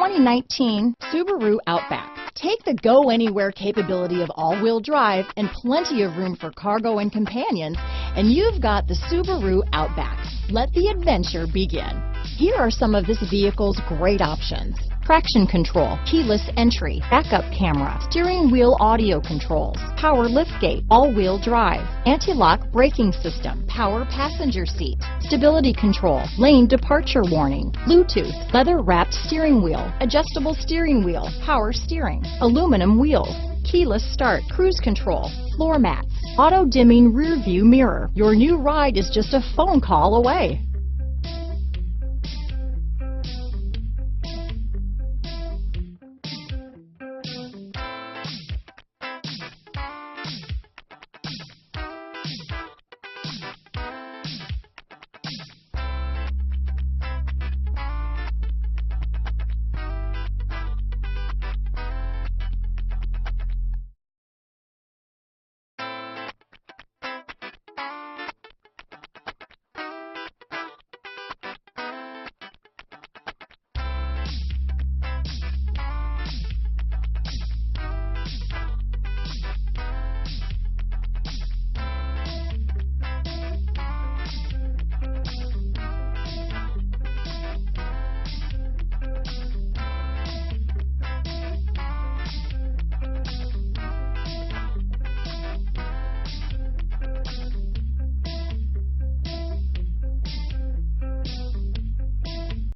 2019 Subaru Outback. Take the go-anywhere capability of all-wheel drive and plenty of room for cargo and companions, and you've got the Subaru Outback. Let the adventure begin. Here are some of this vehicle's great options: traction control, keyless entry, backup camera, steering wheel audio controls, power liftgate, all-wheel drive, anti-lock braking system, power passenger seat, stability control, lane departure warning, Bluetooth, leather-wrapped steering wheel, adjustable steering wheel, power steering, aluminum wheels, keyless start, cruise control, floor mats, auto-dimming rear view mirror. Your new ride is just a phone call away.